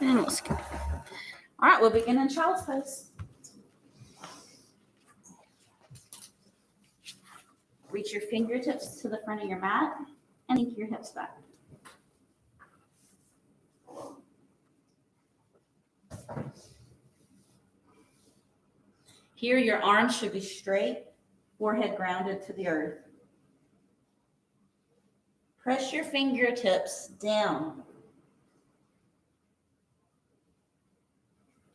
And we'll skip. All right, we'll begin in child's pose. Reach your fingertips to the front of your mat and sink your hips back. Here, your arms should be straight, forehead grounded to the earth. Press your fingertips down.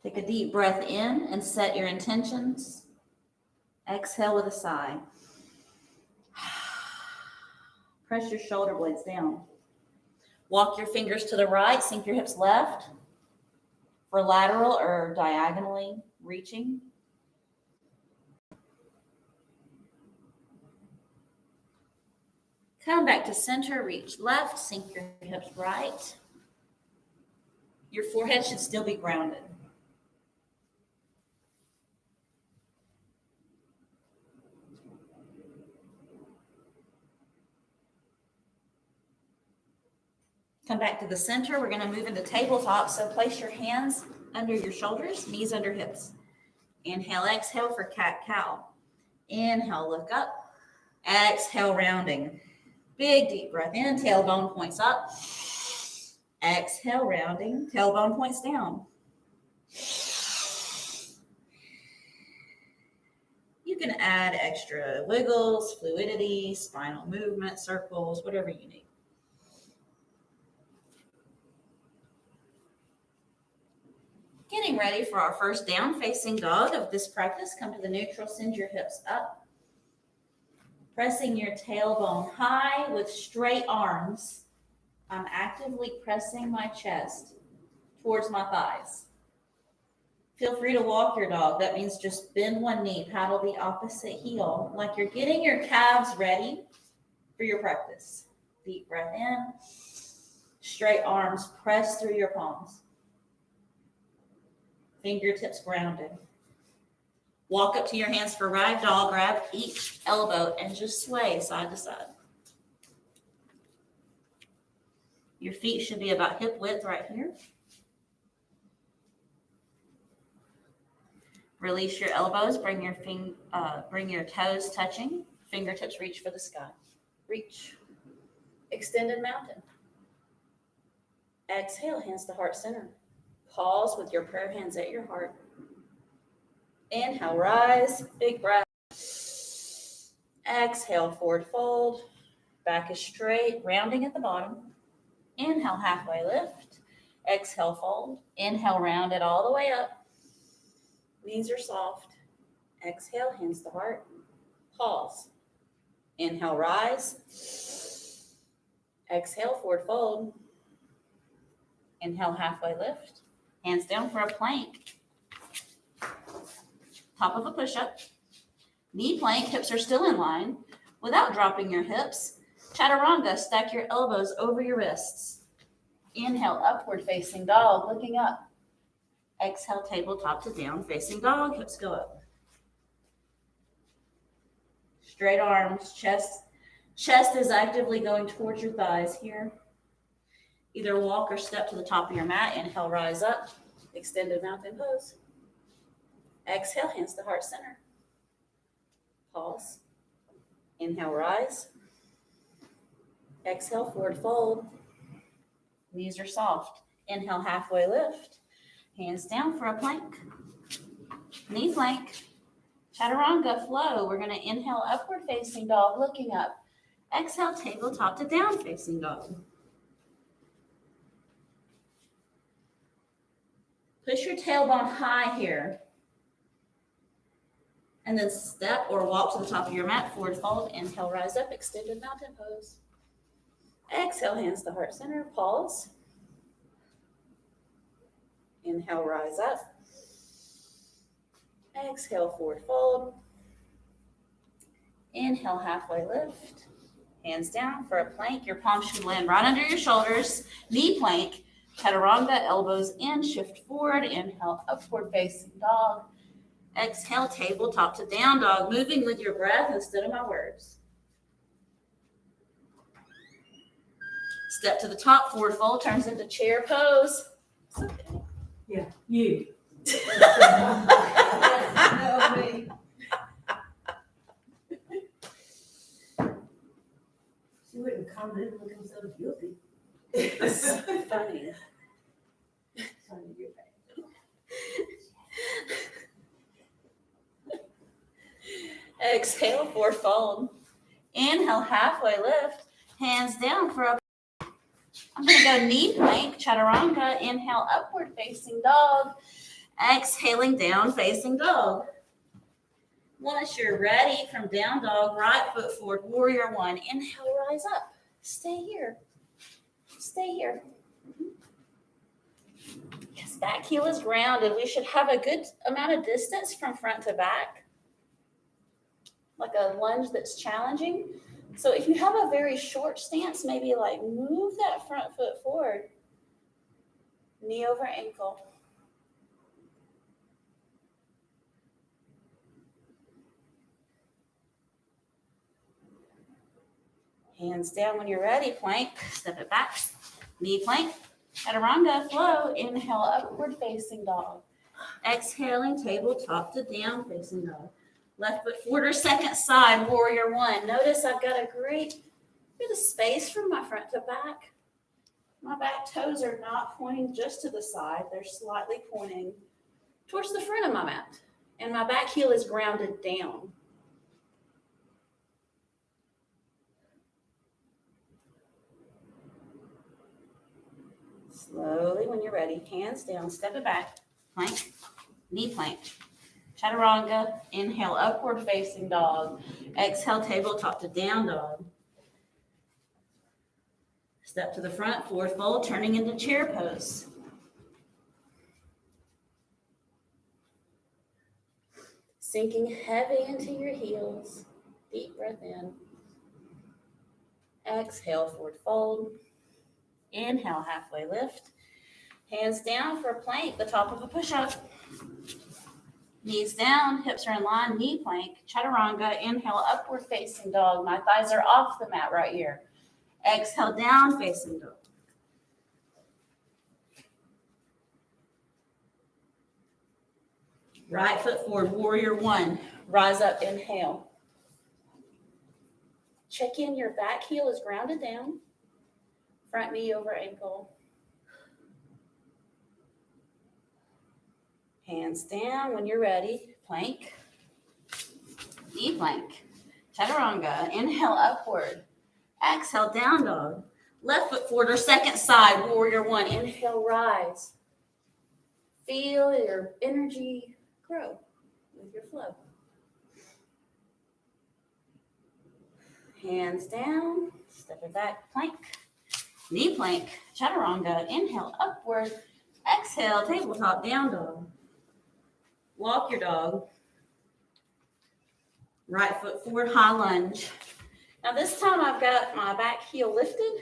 Take a deep breath in and set your intentions. Exhale with a sigh. Press your shoulder blades down. Walk your fingers to the right, sink your hips left for lateral or diagonally reaching. Come back to center, reach left, sink your hips right. Your forehead should still be grounded. Come back to the center. We're going to move into tabletop. So place your hands under your shoulders, knees under hips. Inhale, exhale for cat-cow. Inhale, look up. Exhale, rounding. Big deep breath in, tailbone points up. Exhale, rounding, tailbone points down. You can add extra wiggles, fluidity, spinal movement, circles, whatever you need. Getting ready for our first down-facing dog of this practice. Come to the neutral, send your hips up. Pressing your tailbone high with straight arms. I'm actively pressing my chest towards my thighs. Feel free to walk your dog. That means just bend one knee, paddle the opposite heel, like you're getting your calves ready for your practice. Deep breath in. Straight arms press through your palms. Fingertips grounded. Walk up to your hands for rag doll. Grab each elbow and just sway side to side. Your feet should be about hip width right here. Release your elbows. Bring your toes touching. Fingertips reach for the sky. Reach. Extended mountain. Exhale, hands to heart center. Pause with your prayer hands at your heart. Inhale, rise, big breath. Exhale, forward fold. Back is straight, rounding at the bottom. Inhale, halfway lift. Exhale, fold. Inhale, round it all the way up. Knees are soft. Exhale, hands to heart. Pause. Inhale, rise. Exhale, forward fold. Inhale, halfway lift. Hands down for a plank. Top of a push-up. Knee plank, hips are still in line. Without dropping your hips, chaturanga, stack your elbows over your wrists. Inhale, upward facing dog, looking up. Exhale, tabletop to down facing dog, hips go up. Straight arms, chest is actively going towards your thighs here. Either walk or step to the top of your mat. Inhale, rise up. Extended mountain pose. Exhale, hands to heart center. Pause. Inhale, rise. Exhale, forward fold. Knees are soft. Inhale, halfway lift. Hands down for a plank. Knee plank. Chaturanga flow. We're going to inhale, upward facing dog, looking up. Exhale, tabletop to down facing dog. Push your tailbone high here. And then step or walk to the top of your mat, forward fold. Inhale, rise up, extended mountain pose. Exhale, hands to heart center, pause. Inhale, rise up. Exhale, forward fold. Inhale, halfway lift. Hands down for a plank. Your palms should land right under your shoulders. Knee plank. Chaturanga, elbows in, shift forward. Inhale, upward facing dog. Exhale, tabletop to down dog, moving with your breath instead of my words. Step to the top, forward fold, turns into chair pose. It's okay. You. No, me. She wouldn't comment looking so guilty. Funny. Sorry, you're back. Exhale, forward fold. Inhale, halfway lift. Hands down for a. I'm going to go knee plank, chaturanga. Inhale, upward facing dog. Exhaling, down facing dog. Once you're ready from down dog, right foot forward, warrior one. Inhale, rise up. Stay here. Stay here. Yes, back heel is grounded. We should have a good amount of distance from front to back, like a lunge that's challenging. So if you have a very short stance, maybe like move that front foot forward, knee over ankle. Hands down when you're ready, plank, step it back, knee plank, chaturanga, flow, inhale, upward facing dog. Exhaling, tabletop to down facing dog. Left foot forward or second side, warrior one. Notice I've got a great bit of space from my front to back. My back toes are not pointing just to the side. They're slightly pointing towards the front of my mat. And my back heel is grounded down. Slowly, when you're ready, hands down, step it back, plank, knee plank. Chaturanga, inhale, upward facing dog. Exhale, tabletop to down dog. Step to the front, forward fold, turning into chair pose. Sinking heavy into your heels. Deep breath in. Exhale, forward fold. Inhale, halfway lift. Hands down for a plank, the top of a push-up. Knees down, hips are in line, knee plank, chaturanga, inhale, upward facing dog. My thighs are off the mat right here. Exhale, down facing dog. Right foot forward, warrior one. Rise up, inhale. Check in, your back heel is grounded down. Front knee over ankle. Hands down when you're ready. Plank. Knee plank. Chaturanga. Inhale upward. Exhale down dog. Left foot forward or second side. Warrior one. Inhale rise. Feel your energy grow with your flow. Hands down. Step it back. Plank. Knee plank, chaturanga, inhale, upward, exhale, tabletop, down dog. Walk your dog. Right foot forward, high lunge. Now this time I've got my back heel lifted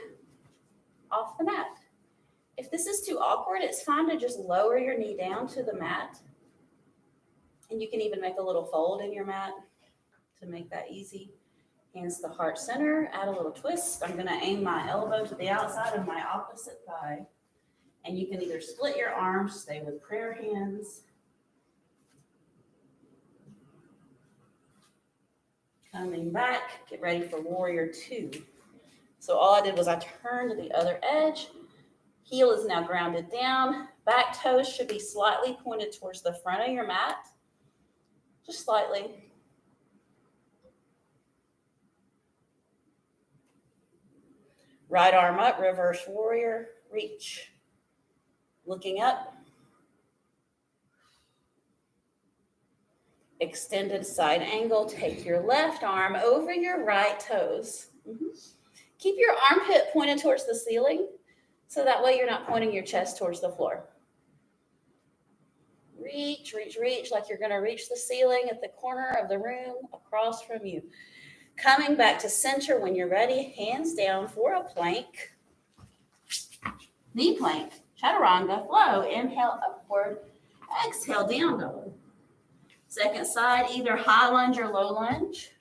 off the mat. If this is too awkward, it's fine to just lower your knee down to the mat. And you can even make a little fold in your mat to make that easy. Hands to the heart center, add a little twist. I'm going to aim my elbow to the outside of my opposite thigh. And you can either split your arms, stay with prayer hands. Coming back, get ready for warrior two. So all I did was I turned to the other edge. Heel is now grounded down. Back toes should be slightly pointed towards the front of your mat. Just slightly. Right arm up, reverse warrior, reach. Looking up. Extended side angle, take your left arm over your right toes. Keep your armpit pointed towards the ceiling, so that way you're not pointing your chest towards the floor. Reach, reach, reach, like you're gonna reach the ceiling at the corner of the room across from you. Coming back to center when you're ready, hands down for a plank. Knee plank, chaturanga, flow. Inhale upward, exhale down dog. Second side, either high lunge or low lunge.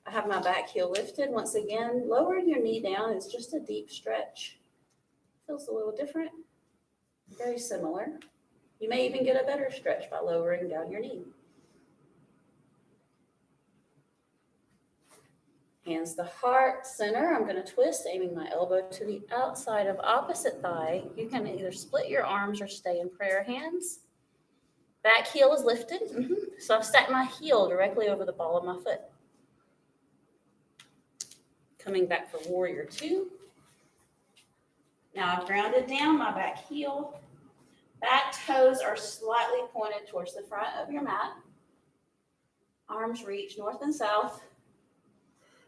I have my back heel lifted. Once again, lowering your knee down is just a deep stretch. Feels a little different, very similar. You may even get a better stretch by lowering down your knee. Hands to heart center. I'm going to twist, aiming my elbow to the outside of opposite thigh. You can either split your arms or stay in prayer hands. Back heel is lifted. So I've stacked my heel directly over the ball of my foot. Coming back for warrior two. Now I've grounded down my back heel. Back toes are slightly pointed towards the front of your mat. Arms reach north and south.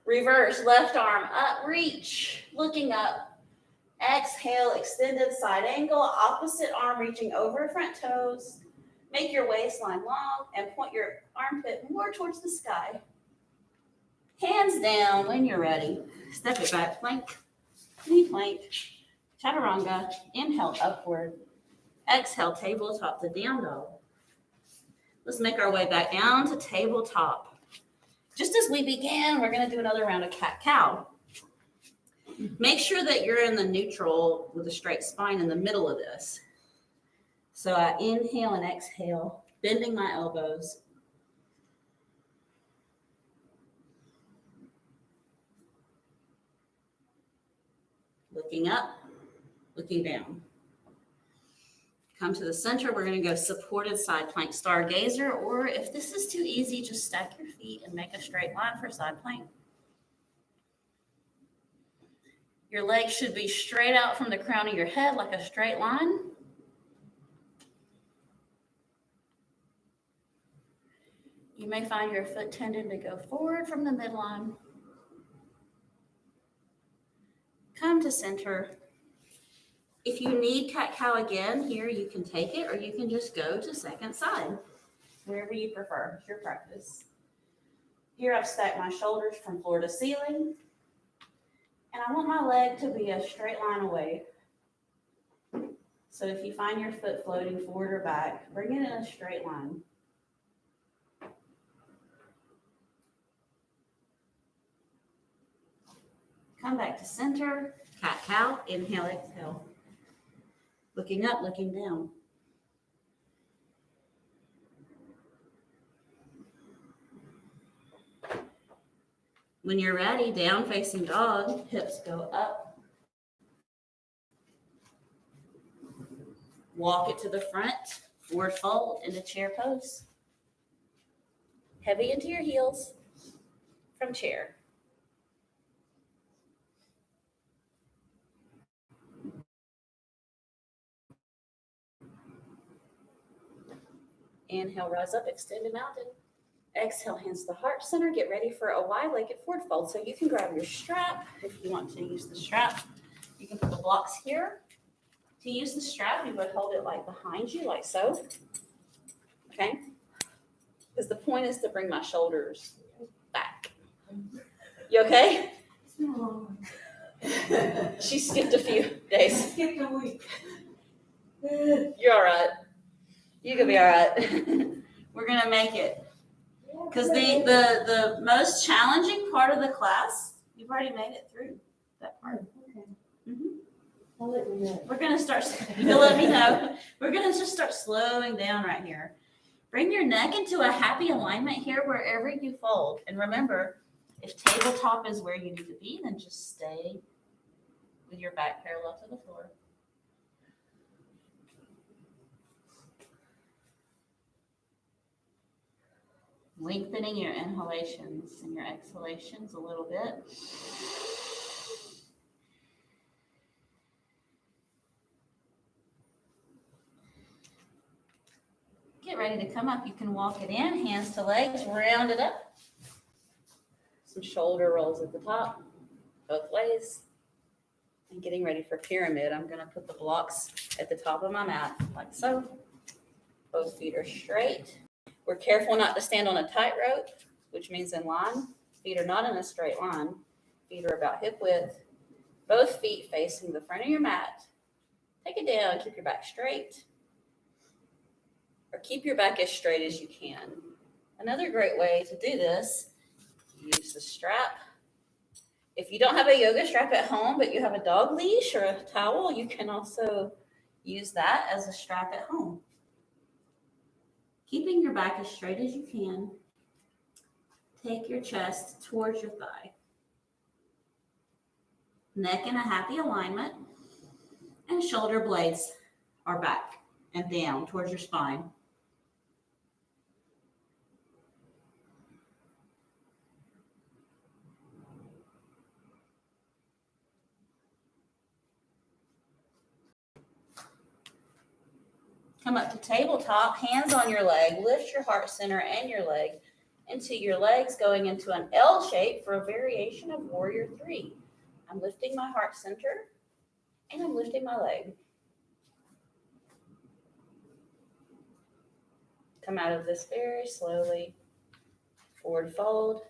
Reverse, left arm up, reach, looking up. Exhale, extended side angle, opposite arm reaching over front toes. Make your waistline long and point your armpit more towards the sky. Hands down when you're ready. Step it back, plank, knee plank, chaturanga. Inhale, upward. Exhale, tabletop to down dog. Let's make our way back down to tabletop. Just as we began, we're going to do another round of cat-cow. Make sure that you're in the neutral with a straight spine in the middle of this. So I inhale and exhale, bending my elbows. Looking up, looking down. Come to the center, we're going to go supported side plank stargazer, or if this is too easy, just stack your feet and make a straight line for side plank. Your legs should be straight out from the crown of your head like a straight line. You may find your foot tending to go forward from the midline. Come to center. If you need cat-cow again, here you can take it, or you can just go to second side, wherever you prefer. It's your practice. Here I've stacked my shoulders from floor to ceiling, and I want my leg to be a straight line away. So if you find your foot floating forward or back, bring it in a straight line. Come back to center, cat-cow, inhale, exhale. Looking up, looking down. When you're ready, down facing dog, hips go up. Walk it to the front, forward fold into chair pose. Heavy into your heels from chair. Inhale, rise up, extended mountain. Exhale, hands to heart center. Get ready for a wide-legged forward fold. So you can grab your strap if you want to use the strap. You can put the blocks here. To use the strap, you would hold it like behind you, like so. Okay? Because the point is to bring my shoulders back. You okay? It's been a long She skipped a few days. Skipped a week. You're all right. You can be all right. We're going to make it. Because the most challenging part of the class, you've already made it through that part. Okay. Mm-hmm. I'll let you know. We're going to start, you'll let me know. We're going to just start slowing down right here. Bring your neck into a happy alignment here wherever you fold. And remember, if tabletop is where you need to be, then just stay with your back parallel to the floor. Lengthening your inhalations and your exhalations a little bit. Get ready to come up. You can walk it in, hands to legs, round it up. Some shoulder rolls at the top, both ways. And getting ready for pyramid, I'm going to put the blocks at the top of my mat, like so. Both feet are straight. We're careful not to stand on a tightrope, which means in line. Feet are not in a straight line. Feet are about hip width. Both feet facing the front of your mat. Take it down, keep your back straight. Or keep your back as straight as you can. Another great way to do this, use the strap. If you don't have a yoga strap at home, but you have a dog leash or a towel, you can also use that as a strap at home. Keeping your back as straight as you can, take your chest towards your thigh. Neck in a happy alignment, and shoulder blades are back and down towards your spine. Come up to tabletop, hands on your leg, lift your heart center and your leg into your legs, going into an L shape for a variation of Warrior 3. I'm lifting my heart center and I'm lifting my leg. Come out of this very slowly. Forward fold.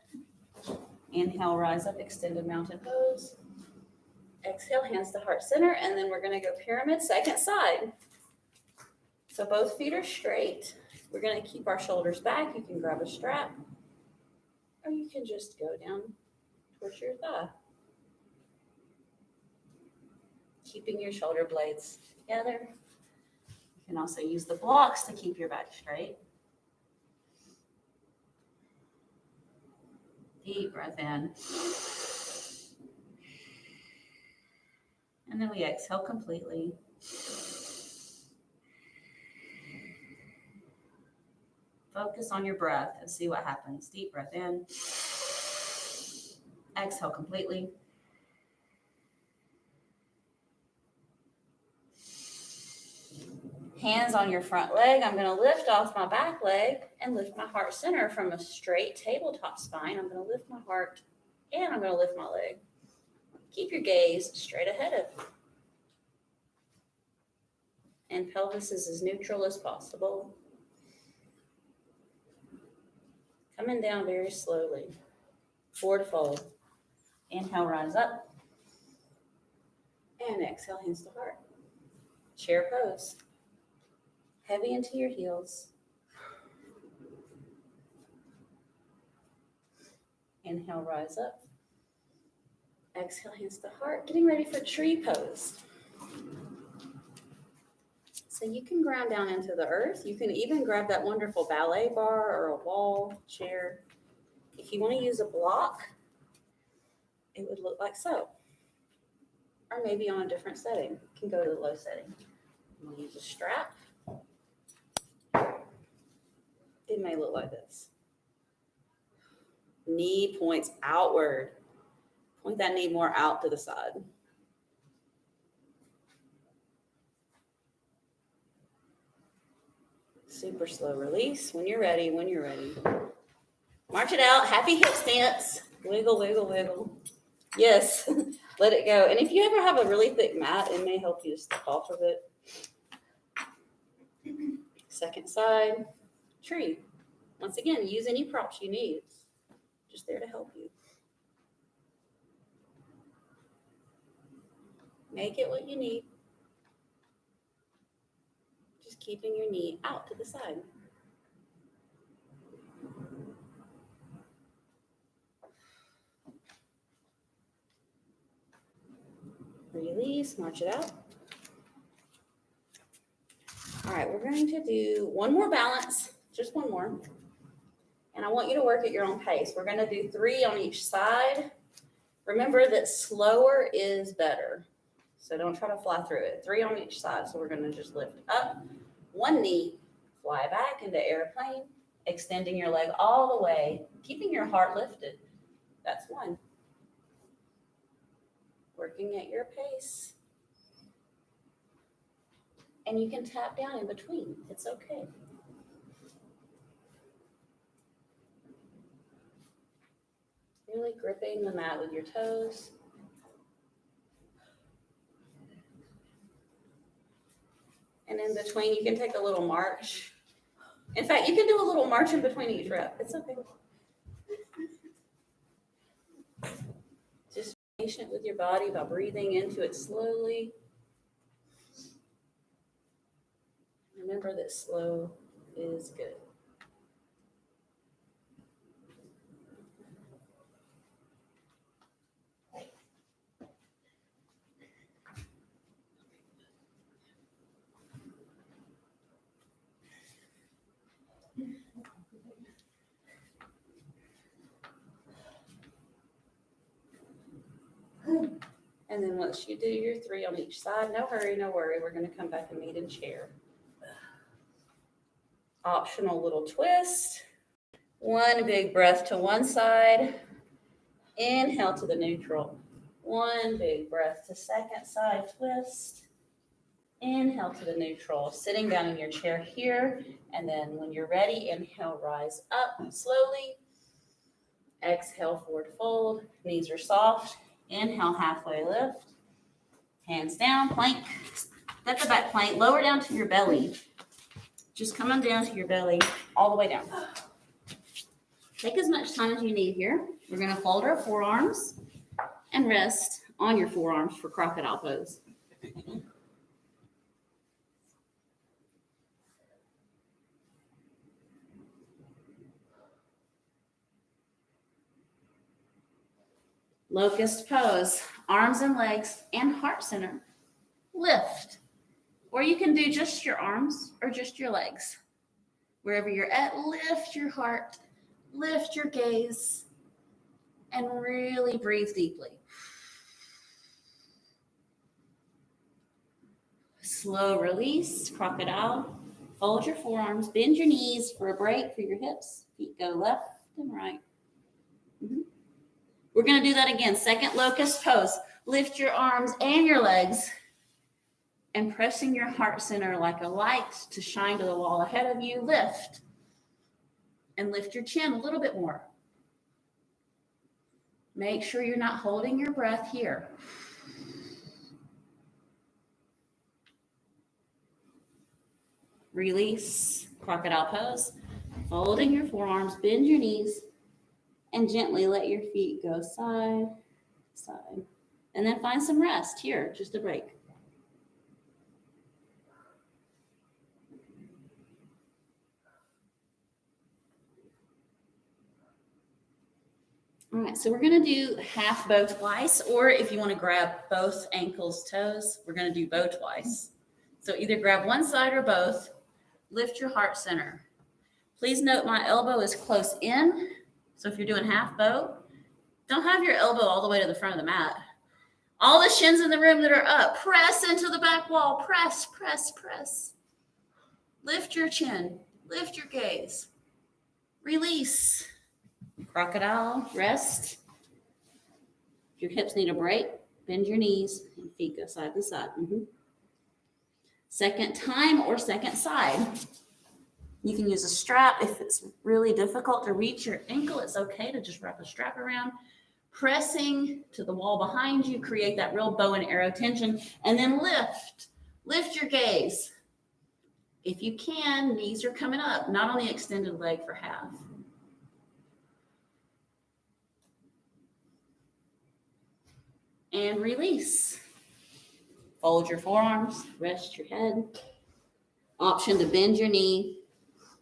Inhale, rise up, extended mountain pose. Exhale, hands to heart center, and then we're going to go pyramid, second side. So both feet are straight. We're going to keep our shoulders back. You can grab a strap, or you can just go down towards your thigh. Keeping your shoulder blades together. You can also use the blocks to keep your back straight. Deep breath in. And then we exhale completely. Focus on your breath and see what happens. Deep breath in. Exhale completely. Hands on your front leg. I'm going to lift off my back leg and lift my heart center from a straight tabletop spine. I'm going to lift my heart and I'm going to lift my leg. Keep your gaze straight ahead of you. And pelvis is as neutral as possible. Coming down very slowly. Forward fold. Inhale, rise up. And exhale, hands to heart. Chair pose. Heavy into your heels. Inhale, rise up. Exhale, hands to heart. Getting ready for tree pose. So you can ground down into the earth. You can even grab that wonderful ballet bar or a wall chair. If you want to use a block, it would look like so. Or maybe on a different setting. You can go to the low setting. I'm going to use a strap. It may look like this. Knee points outward. Point that knee more out to the side. Super slow release. When you're ready, March it out. Happy hip stance. Wiggle, wiggle, wiggle. Yes, let it go. And if you ever have a really thick mat, it may help you to step off of it. Second side, tree. Once again, use any props you need. It's just there to help you. Make it what you need. Just keeping your knee out to the side. Release, march it out. All right, we're going to do one more balance, just one more. And I want you to work at your own pace. We're going to do 3 on each side. Remember that slower is better. So don't try to fly through it. 3 on each side. So we're going to just lift up, one knee, fly back into airplane, extending your leg all the way, keeping your heart lifted. That's 1. Working at your pace. And you can tap down in between. It's okay. Really gripping the mat with your toes. And in between, you can take a little march. In fact, you can do a little march in between each rep. It's okay. Just be patient with your body by breathing into it slowly. Remember that slow is good. then once you do your 3 on each side, no hurry, no worry. We're going to come back and meet in chair. Optional little twist. One big breath to one side. Inhale to the neutral. One big breath to second side twist. Inhale to the neutral. Sitting down in your chair here. And then when you're ready, inhale, rise up slowly. Exhale, forward fold. Knees are soft. Inhale, halfway lift. Hands down, plank. Step the back plank. Lower down to your belly. Just coming down to your belly all the way down. Take as much time as you need here. We're going to fold our forearms and rest on your forearms for crocodile pose. Locust pose, arms and legs and heart center. Lift. Or you can do just your arms or just your legs. Wherever you're at, lift your heart, lift your gaze, and really breathe deeply. Slow release, crocodile. Fold your forearms, bend your knees for a break for your hips. Feet go left and right. We're going to do that again. Second locust pose. Lift your arms and your legs and pressing your heart center like a light to shine to the wall ahead of you. Lift. And lift your chin a little bit more. Make sure you're not holding your breath here. Release, crocodile pose. Folding your forearms, bend your knees, and gently let your feet go side to side. And then find some rest here, just a break. All right, so we're going to do half bow twice, or if you want to grab both ankles, toes, we're going to do bow twice. So either grab one side or both. Lift your heart center. Please note my elbow is close in. So if you're doing half bow, don't have your elbow all the way to the front of the mat. All the shins in the room that are up, press into the back wall. Press, press, press. Lift your chin. Lift your gaze. Release. Crocodile, rest. If your hips need a break, bend your knees and feet go side to side. Second time or second side. You can use a strap. If it's really difficult to reach your ankle, it's okay to just wrap a strap around. Pressing to the wall behind you, create that real bow and arrow tension, and then lift. Lift your gaze. If you can, knees are coming up, not on the extended leg for half. And release. Fold your forearms, rest your head. Option to bend your knee,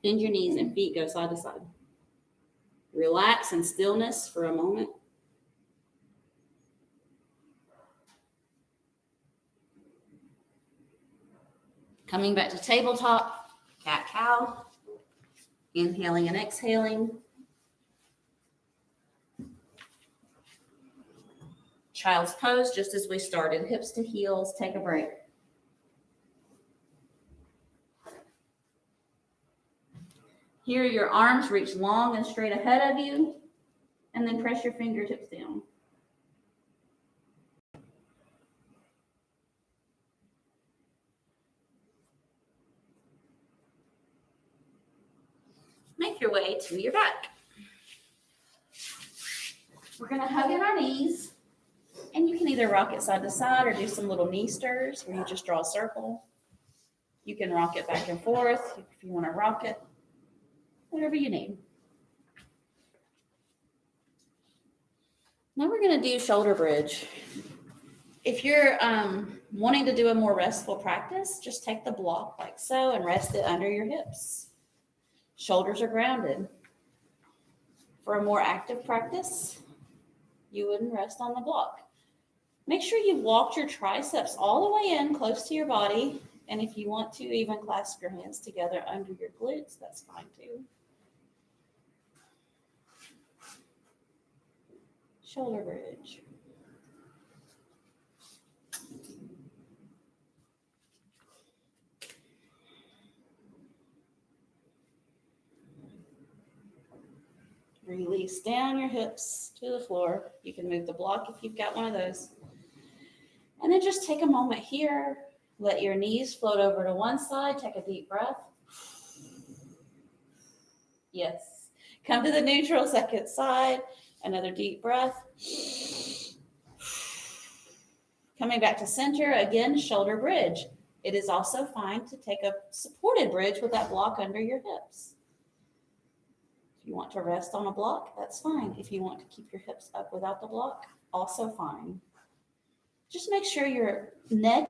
bend your knees and feet go side to side. Relax in stillness for a moment. Coming back to tabletop, cat-cow. Inhaling and exhaling. Child's pose, just as we started, hips to heels, take a break. Here, your arms reach long and straight ahead of you, and then press your fingertips down. Make your way to your back. We're going to hug in our knees, and you can either rock it side to side or do some little knee stirs where you just draw a circle. You can rock it back and forth if you want to rock it, whatever you need. Now we're going to do shoulder bridge. If you're wanting to do a more restful practice, just take the block like so and rest it under your hips. Shoulders are grounded. For a more active practice, you wouldn't rest on the block. Make sure you've walked your triceps all the way in, close to your body. And if you want to, even clasp your hands together under your glutes, that's fine too. Shoulder bridge. Release down your hips to the floor. You can move the block if you've got one of those. And then just take a moment here. Let your knees float over to one side. Take a deep breath. Yes. Come to the neutral second side. Another deep breath. Coming back to center, again, shoulder bridge. It is also fine to take a supported bridge with that block under your hips. If you want to rest on a block, that's fine. If you want to keep your hips up without the block, also fine. Just make sure your neck